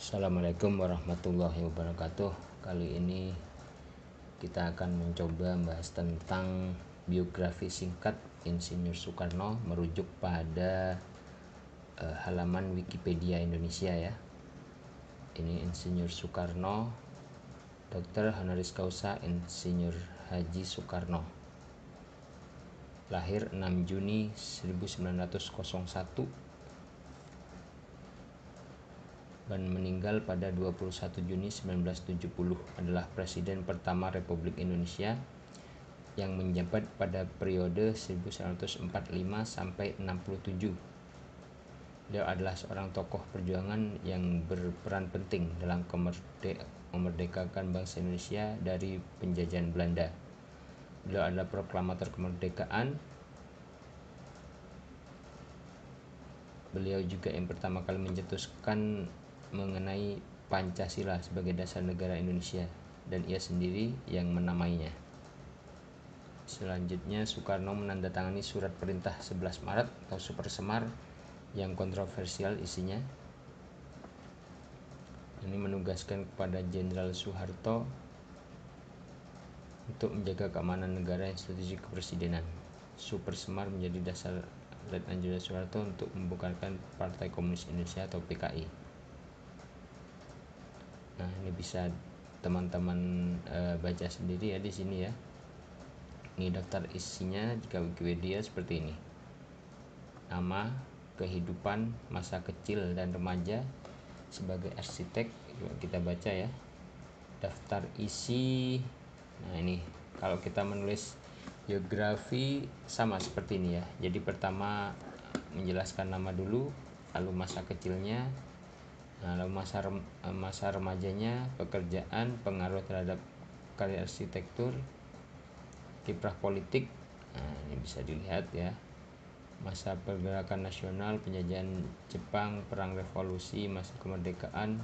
Assalamualaikum warahmatullahi wabarakatuh. Kali ini kita akan mencoba membahas tentang biografi singkat Insinyur Soekarno merujuk pada halaman Wikipedia Indonesia ya. Ini Insinyur Soekarno, Dr. Honoris Causa Insinyur Haji Soekarno. Lahir 6 Juni 1901 dan meninggal pada 21 Juni 1970, adalah Presiden pertama Republik Indonesia yang menjabat pada periode 1945 sampai 67. Beliau adalah seorang tokoh perjuangan yang berperan penting dalam memerdekakan bangsa Indonesia dari penjajahan Belanda. Beliau adalah proklamator kemerdekaan. Beliau juga yang pertama kali mencetuskan mengenai Pancasila sebagai dasar negara Indonesia, dan ia sendiri yang menamainya. Selanjutnya, Soekarno menandatangani surat perintah 11 Maret atau Super Semar yang kontroversial isinya. Ini menugaskan kepada Jenderal Soeharto untuk menjaga keamanan negara, institusi kepresidenan. Super Semar menjadi dasar Letnan Jenderal Soeharto untuk membubarkan Partai Komunis Indonesia atau PKI. Nah, ini bisa teman-teman baca sendiri ya di sini ya. Ini daftar isinya jika Wikipedia seperti ini. Nama, kehidupan, masa kecil dan remaja sebagai arsitek, kita baca ya. Daftar isi. Nah, ini kalau kita menulis biografi sama seperti ini ya. Jadi pertama menjelaskan nama dulu, lalu masa kecilnya, lalu masa remajanya, pekerjaan, pengaruh terhadap karya arsitektur, kiprah politik. Nah, ini bisa dilihat ya. Masa pergerakan nasional, penjajahan Jepang, perang revolusi, masa kemerdekaan,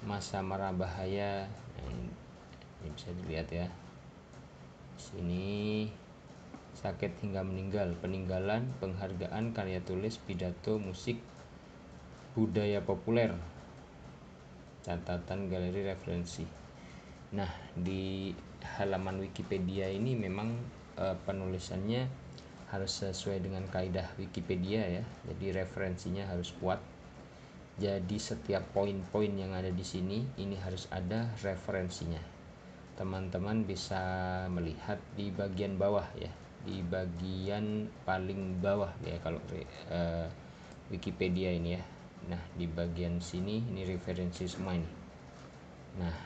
masa mara bahaya. Nah, ini bisa dilihat ya. Sini sakit hingga meninggal, peninggalan, penghargaan, karya tulis, pidato, musik, budaya populer, catatan, galeri, referensi. Nah, di halaman Wikipedia ini memang penulisannya harus sesuai dengan kaidah Wikipedia ya. Jadi referensinya harus kuat. Jadi setiap poin-poin yang ada di sini ini harus ada referensinya. Teman-teman bisa melihat di bagian bawah ya, di bagian paling bawah ya kalau Wikipedia ini ya. Nah, di bagian sini ini referensi semua ini. Nah,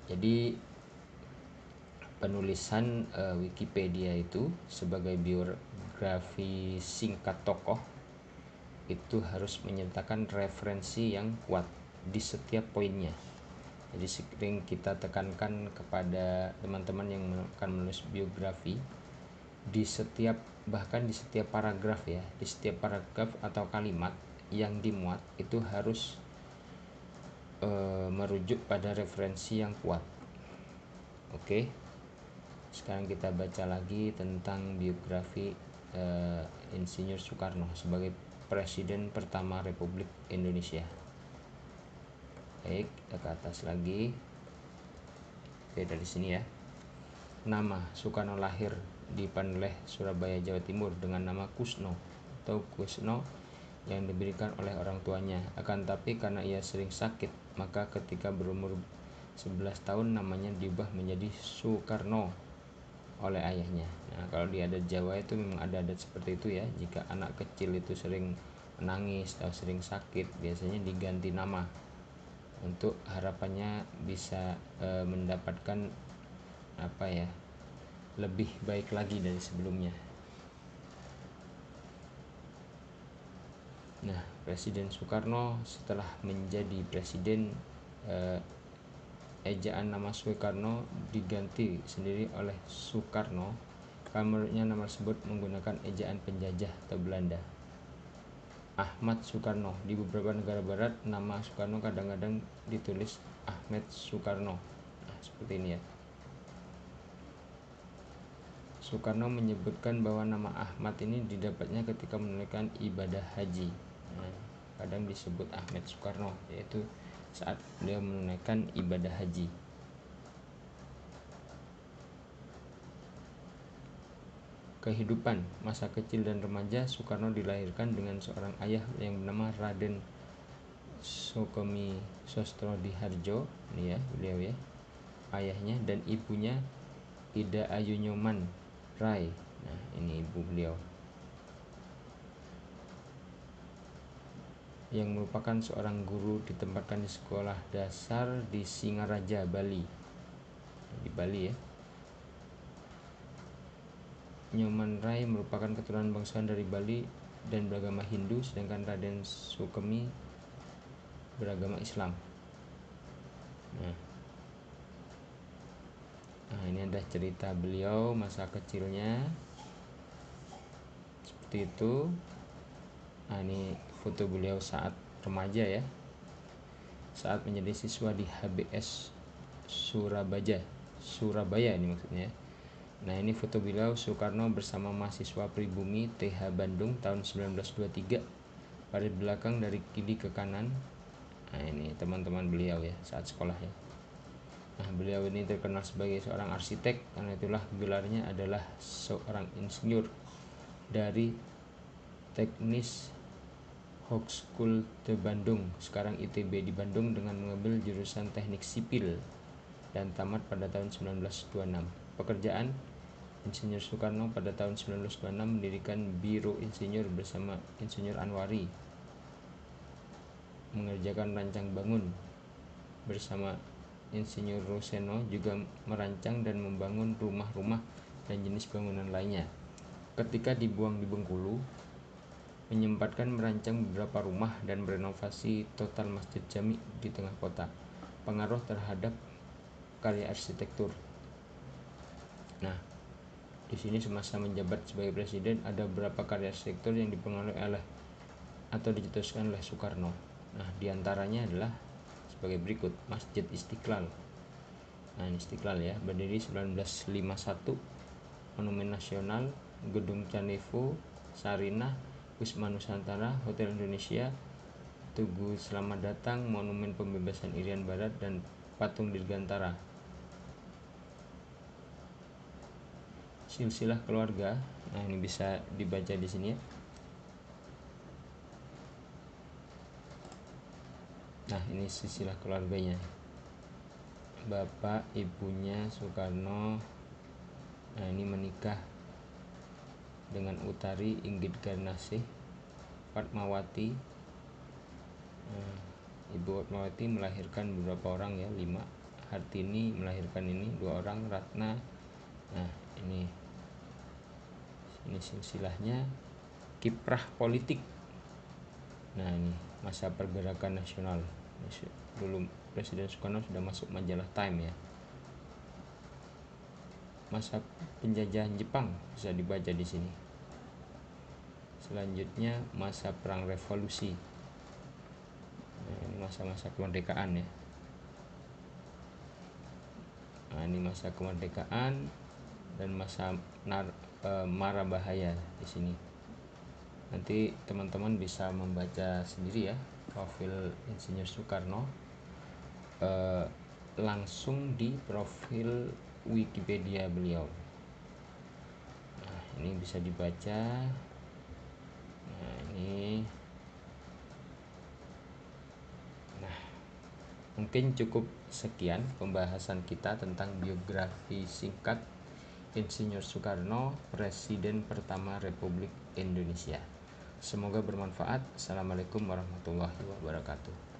jadi penulisan Wikipedia itu sebagai biografi singkat tokoh itu harus menyertakan referensi yang kuat di setiap poinnya. Jadi sering kita tekankan kepada teman-teman yang akan menulis biografi, bahkan di setiap paragraf ya, di setiap paragraf atau kalimat yang dimuat itu harus merujuk pada referensi yang kuat. Oke. Sekarang kita baca lagi tentang biografi Insinyur Soekarno sebagai Presiden pertama Republik Indonesia. Baik, kita ke atas lagi. Oke, dari sini ya. Nama: Soekarno lahir di Paneleh, Surabaya, Jawa Timur dengan nama Kusno atau Kusno yang diberikan oleh orang tuanya. Akan tapi karena ia sering sakit, maka ketika berumur 11 tahun namanya diubah menjadi Soekarno oleh ayahnya. Nah, kalau di adat Jawa itu memang ada adat seperti itu ya. Jika anak kecil itu sering menangis atau sering sakit, biasanya diganti nama untuk harapannya bisa mendapatkan lebih baik lagi dari sebelumnya. Nah, Presiden Soekarno setelah menjadi presiden, ejaan nama Soekarno diganti sendiri oleh Soekarno karena menurutnya nama tersebut menggunakan ejaan penjajah atau Belanda. Ahmad Soekarno. Di beberapa negara barat nama Soekarno kadang-kadang ditulis Ahmed Soekarno. Nah, seperti ini ya. Soekarno menyebutkan bahwa nama Ahmad ini didapatnya ketika menunaikan ibadah haji. Nah, kadang disebut Ahmed Soekarno, yaitu saat beliau menunaikan ibadah haji. Kehidupan masa kecil dan remaja Soekarno dilahirkan dengan seorang ayah yang bernama Raden Sukemi Sostrodihardjo, ini ya beliau ya, ayahnya, dan ibunya Ida Ayu Nyoman Rai. Nah, ini ibu beliau, yang merupakan seorang guru ditempatkan di sekolah dasar di Singaraja, Bali. Di Bali ya. Nyoman Rai merupakan keturunan bangsawan dari Bali dan beragama Hindu, sedangkan Raden Sukemi beragama Islam. Nah, ini ada cerita beliau masa kecilnya seperti itu. Nah, ini foto beliau saat remaja ya, saat menjadi siswa di HBS Surabaya ini maksudnya. Nah, ini foto beliau Soekarno bersama mahasiswa pribumi TH Bandung tahun 1923. Pada belakang dari kiri ke kanan. Nah, ini teman-teman beliau ya saat sekolah ya. Nah, beliau ini terkenal sebagai seorang arsitek, karena itulah gelarnya adalah seorang insinyur dari Teknis Hochschule de Bandung, sekarang ITB di Bandung, dengan mengambil jurusan teknik sipil dan tamat pada tahun 1926. Pekerjaan Insinyur Soekarno pada tahun 1926 mendirikan Biro Insinyur bersama Insinyur Anwari, mengerjakan rancang bangun bersama Insinyur Roseno, juga merancang dan membangun rumah-rumah dan jenis bangunan lainnya. Ketika dibuang di Bengkulu, menyempatkan merancang beberapa rumah dan merenovasi total Masjid Jami di tengah kota. Pengaruh terhadap karya arsitektur. Nah, di sini semasa menjabat sebagai presiden ada beberapa karya arsitektur yang dipengaruhi oleh atau dicetuskan oleh Soekarno. Nah, diantaranya adalah sebagai berikut: Masjid Istiqlal. Nah, ini Istiqlal ya, berdiri 1951, Monumen Nasional, Gedung Canevo, Sarinah, Wisma Nusantara, Hotel Indonesia, Tugu Selamat Datang, Monumen Pembebasan Irian Barat, dan Patung Dirgantara. Silsilah keluarga. Nah, ini bisa dibaca di sini ya. Nah, ini silsilah keluarganya. Bapak ibunya Soekarno. Nah, ini menikah dengan Utari Inggit Garnasih Fatmawati. Ibu Fatmawati melahirkan beberapa orang ya, 5. Hartini melahirkan ini 2 orang, Ratna. Nah, ini silsilahnya. Kiprah politik. Nah, ini masa pergerakan nasional. Dulu Presiden Soekarno sudah masuk majalah Time ya. Masa penjajahan Jepang bisa dibaca di sini. Selanjutnya masa perang revolusi. Nah, ini masa-masa kemerdekaan ya. Nah, ini masa kemerdekaan dan masa mara bahaya di sini. Nanti teman-teman bisa membaca sendiri ya profil Insinyur Soekarno langsung di profil Wikipedia beliau. Nah, ini bisa dibaca. Nah, ini. Nah, mungkin cukup sekian pembahasan kita tentang biografi singkat Insinyur Soekarno, Presiden pertama Republik Indonesia. Semoga bermanfaat. Assalamualaikum warahmatullahi wabarakatuh.